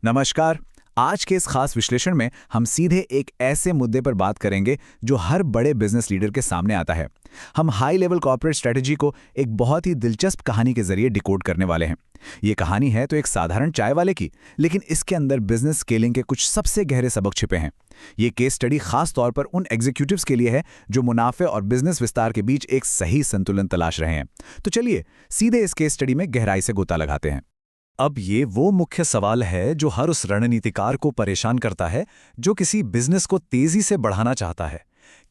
नमस्कार। आज के इस खास विश्लेषण में हम सीधे एक ऐसे मुद्दे पर बात करेंगे जो हर बड़े बिजनेस लीडर के सामने आता है। हम हाई लेवल कॉर्पोरेट स्ट्रेटजी को एक बहुत ही दिलचस्प कहानी के जरिए डिकोड करने वाले हैं। ये कहानी है तो एक साधारण चाय वाले की, लेकिन इसके अंदर बिजनेस स्केलिंग के कुछ सबसे गहरे सबक छिपे हैं। ये केस स्टडी खास तौर पर उन एग्जीक्यूटिव्स के लिए है जो मुनाफे और बिजनेस विस्तार के बीच एक सही संतुलन तलाश रहे हैं। तो चलिए सीधे इस केस स्टडी में गहराई से गोता लगाते हैं। अब ये वो मुख्य सवाल है जो हर उस रणनीतिकार को परेशान करता है जो किसी बिजनेस को तेजी से बढ़ाना चाहता है।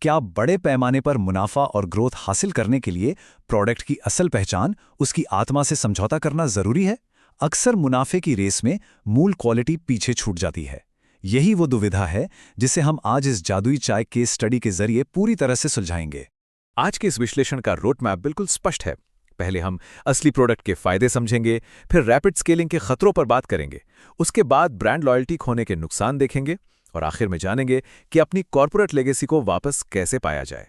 क्या बड़े पैमाने पर मुनाफा और ग्रोथ हासिल करने के लिए प्रोडक्ट की असल पहचान, उसकी आत्मा से समझौता करना जरूरी है? अक्सर मुनाफे की रेस में मूल क्वालिटी पीछे छूट जाती है। यही वो दुविधा है जिसे हम आज इस जादुई चाय केस स्टडी के जरिए पूरी तरह से सुलझाएंगे। आज के इस विश्लेषण का रोड मैप बिल्कुल स्पष्ट है। पहले हम असली प्रोडक्ट के फायदे समझेंगे, फिर रैपिड स्केलिंग के खतरों पर बात करेंगे, उसके बाद ब्रांड लॉयल्टी खोने के नुकसान देखेंगे और आखिर में जानेंगे कि अपनी कॉर्पोरेट लेगेसी को वापस कैसे पाया जाए।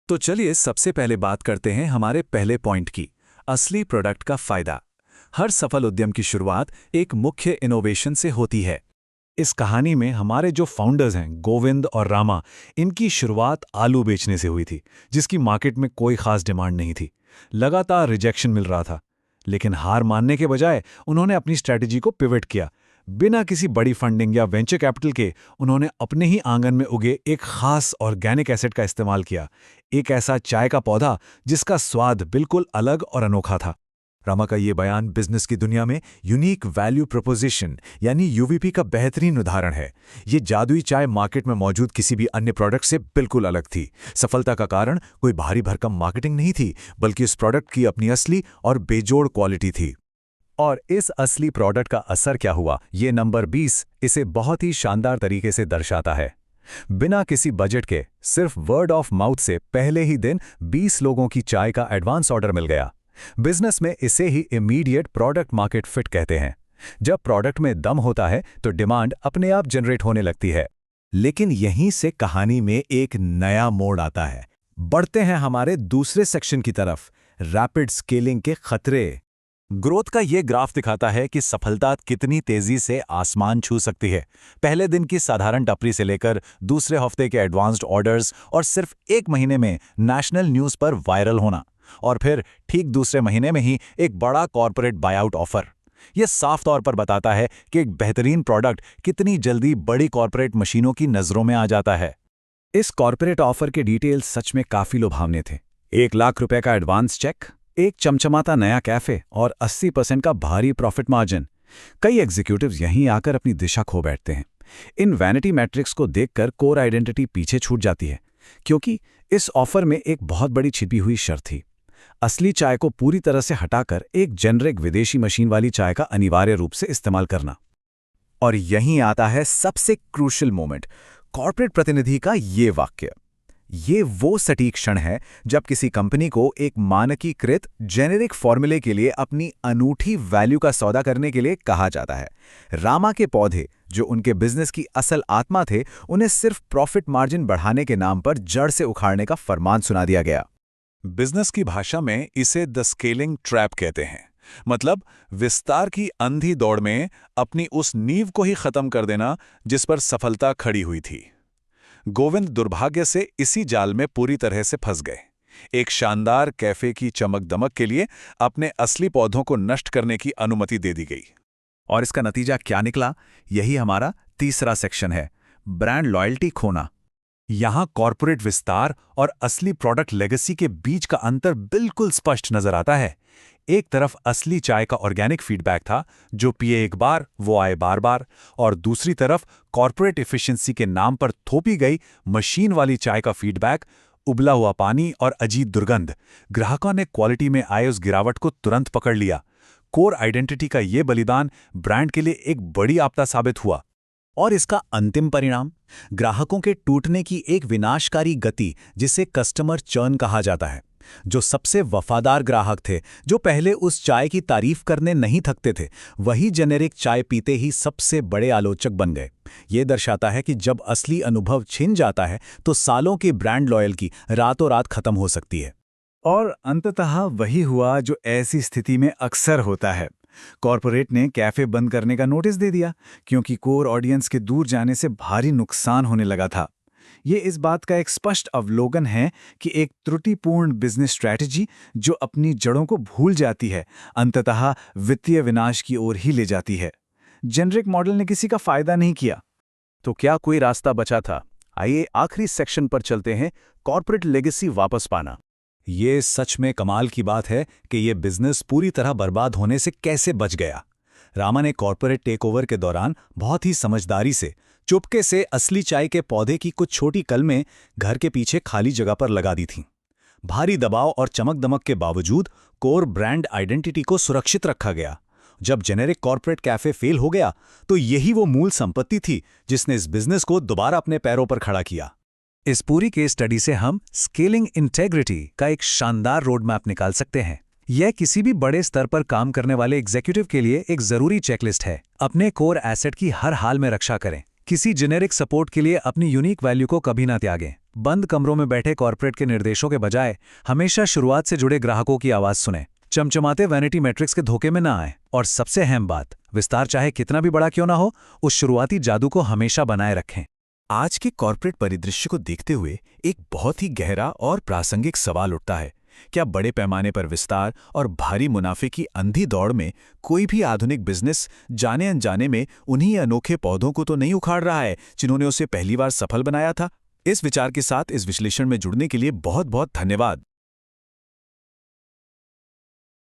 तो चलिए सबसे पहले बात करते हैं हमारे पहले पॉइंट की, असली प्रोडक्ट का फायदा। हर सफल उद्यम की शुरुआत एक मुख्य इनोवेशन से होती है। इस कहानी में हमारे जो फाउंडर्स हैं, गोविंद और रामा, इनकी शुरुआत आलू बेचने से हुई थी, जिसकी मार्केट में कोई खास डिमांड नहीं थी। लगातार रिजेक्शन मिल रहा था, लेकिन हार मानने के बजाय उन्होंने अपनी स्ट्रैटेजी को पिवट किया। बिना किसी बड़ी फंडिंग या वेंचर कैपिटल के उन्होंने अपने ही आंगन में उगे एक खास ऑर्गेनिक एसेट का इस्तेमाल किया, एक ऐसा चाय का पौधा जिसका स्वाद बिल्कुल अलग और अनोखा था। रामा का ये बयान बिजनेस की दुनिया में यूनिक वैल्यू प्रोपोजिशन यानी यूवीपी का बेहतरीन उदाहरण है। ये जादुई चाय मार्केट में मौजूद किसी भी अन्य प्रोडक्ट से बिल्कुल अलग थी। सफलता का कारण कोई भारी भरकम मार्केटिंग नहीं थी, बल्कि इस प्रोडक्ट की अपनी असली और बेजोड़ क्वालिटी थी। और इस असली प्रोडक्ट का असर क्या हुआ, ये नंबर 20 इसे बहुत ही शानदार तरीके से दर्शाता है। बिना किसी बजट के, सिर्फ वर्ड ऑफ माउथ से पहले ही दिन 20 लोगों की चाय का एडवांस ऑर्डर मिल गया। बिजनेस में इसे ही इमीडिएट प्रोडक्ट मार्केट फिट कहते हैं। जब प्रोडक्ट में दम होता है तो डिमांड अपने आप जनरेट होने लगती है। लेकिन यहीं से कहानी में एक नया मोड़ आता है। बढ़ते हैं हमारे दूसरे सेक्शन की तरफ, रैपिड स्केलिंग के खतरे। ग्रोथ का ये ग्राफ दिखाता है कि सफलता कितनी तेजी से आसमान छू सकती है। पहले दिन की साधारण टपरी से लेकर दूसरे हफ्ते के एडवांस्ड ऑर्डर्स और सिर्फ एक महीने में नेशनल न्यूज पर वायरल होना, और फिर ठीक दूसरे महीने में ही एक बड़ा कॉर्पोरेट बायआउट ऑफर। यह साफ तौर पर बताता है कि एक बेहतरीन प्रोडक्ट कितनी जल्दी बड़ी कॉर्पोरेट मशीनों की नजरों में आ जाता है। इस कॉर्पोरेट ऑफर के डिटेल्स सच में काफी लुभावने थे। 1 लाख रुपए का एडवांस चेक, एक चमचमाता नया कैफे और 80% का भारी प्रॉफिट मार्जिन। कई एग्जीक्यूटिव्स यहीं आकर अपनी दिशा खो बैठते हैं। इन वैनिटी मैट्रिक्स को देखकर कोर आइडेंटिटी पीछे छूट जाती है, क्योंकि इस ऑफर में एक बहुत बड़ी छिपी हुई शर्त थी। असली चाय को पूरी तरह से हटाकर एक जेनरिक विदेशी मशीन वाली चाय का अनिवार्य रूप से इस्तेमाल करना। और यहीं आता है सबसे क्रूशियल मोमेंट, कॉर्पोरेट प्रतिनिधि का ये वाक्य। ये वो सटीक क्षण है जब किसी कंपनी को एक मानकीकृत जेनेरिक फॉर्मूले के लिए अपनी अनूठी वैल्यू का सौदा करने के लिए कहा जाता है। रामा के पौधे, जो उनके बिजनेस की असल आत्मा थे, उन्हें सिर्फ प्रॉफिट मार्जिन बढ़ाने के नाम पर जड़ से उखाड़ने का फरमान सुना दिया गया। बिजनेस की भाषा में इसे द स्केलिंग ट्रैप कहते हैं। मतलब विस्तार की अंधी दौड़ में अपनी उस नींव को ही खत्म कर देना जिस पर सफलता खड़ी हुई थी। गोविंद दुर्भाग्य से इसी जाल में पूरी तरह से फंस गए। एक शानदार कैफे की चमक दमक के लिए अपने असली पौधों को नष्ट करने की अनुमति दे दी गई। और इसका नतीजा क्या निकला, यही हमारा तीसरा सेक्शन है, ब्रांड लॉयल्टी खोना। यहां कॉर्पोरेट विस्तार और असली प्रोडक्ट लेगेसी के बीच का अंतर बिल्कुल स्पष्ट नजर आता है। एक तरफ असली चाय का ऑर्गेनिक फीडबैक था, जो पिए एक बार वो आए बार बार, और दूसरी तरफ कॉर्पोरेट एफिशिएंसी के नाम पर थोपी गई मशीन वाली चाय का फीडबैक, उबला हुआ पानी और अजीब दुर्गंध। ग्राहकों ने क्वालिटी में आए उस गिरावट को तुरंत पकड़ लिया। कोर आइडेंटिटी का ये बलिदान ब्रांड के लिए एक बड़ी आपदा साबित हुआ। और इसका अंतिम परिणाम, ग्राहकों के टूटने की एक विनाशकारी गति, जिसे कस्टमर चर्न कहा जाता है। जो सबसे वफादार ग्राहक थे, जो पहले उस चाय की तारीफ करने नहीं थकते थे, वही जेनेरिक चाय पीते ही सबसे बड़े आलोचक बन गए। ये दर्शाता है कि जब असली अनुभव छिन जाता है तो सालों की ब्रांड लॉयल्टी रातों रात खत्म हो सकती है। और अंततः वही हुआ जो ऐसी स्थिति में अक्सर होता है। कॉरपोरेट ने कैफे बंद करने का नोटिस दे दिया क्योंकि कोर ऑडियंस के दूर जाने से भारी नुकसान होने लगा था। ये इस बात का एक स्पष्ट अवलोकन है कि एक त्रुटिपूर्ण बिजनेस स्ट्रैटेजी जो अपनी जड़ों को भूल जाती है, अंततः वित्तीय विनाश की ओर ही ले जाती है। जेनरिक मॉडल ने किसी का फायदा नहीं किया। तो क्या कोई रास्ता बचा था? आइए आखिरी सेक्शन पर चलते हैं, कॉर्पोरेट लेगेसी वापस पाना। ये सच में कमाल की बात है कि ये बिजनेस पूरी तरह बर्बाद होने से कैसे बच गया। रामा ने कॉर्पोरेट टेकओवर के दौरान बहुत ही समझदारी से चुपके से असली चाय के पौधे की कुछ छोटी कलमें घर के पीछे खाली जगह पर लगा दी थीं। भारी दबाव और चमक दमक के बावजूद कोर ब्रांड आइडेंटिटी को सुरक्षित रखा गया। जब जेनेरिक कॉर्पोरेट कैफे फेल हो गया तो यही वो मूल संपत्ति थी जिसने इस बिजनेस को दोबारा अपने पैरों पर खड़ा किया। इस पूरी केस स्टडी से हम स्केलिंग इंटेग्रिटी का एक शानदार रोड मैप निकाल सकते हैं। यह किसी भी बड़े स्तर पर काम करने वाले एग्जीक्यूटिव के लिए एक जरूरी चेकलिस्ट है। अपने कोर एसेट की हर हाल में रक्षा करें। किसी जेनेरिक सपोर्ट के लिए अपनी यूनिक वैल्यू को कभी ना त्यागें। बंद कमरों में बैठे कॉर्पोरेट के निर्देशों के बजाय हमेशा शुरुआत से जुड़े ग्राहकों की आवाज सुनें। चमचमाते वैनिटी मैट्रिक्स के धोखे में ना आए। और सबसे अहम बात, विस्तार चाहे कितना भी बड़ा क्यों ना हो, उस शुरुआती जादू को हमेशा बनाए रखें। आज के कॉर्पोरेट परिदृश्य को देखते हुए एक बहुत ही गहरा और प्रासंगिक सवाल उठता है। क्या बड़े पैमाने पर विस्तार और भारी मुनाफे की अंधी दौड़ में कोई भी आधुनिक बिजनेस जाने अनजाने में उन्हीं अनोखे पौधों को तो नहीं उखाड़ रहा है जिन्होंने उसे पहली बार सफल बनाया था? इस विचार के साथ इस विश्लेषण में जुड़ने के लिए बहुत बहुत धन्यवाद।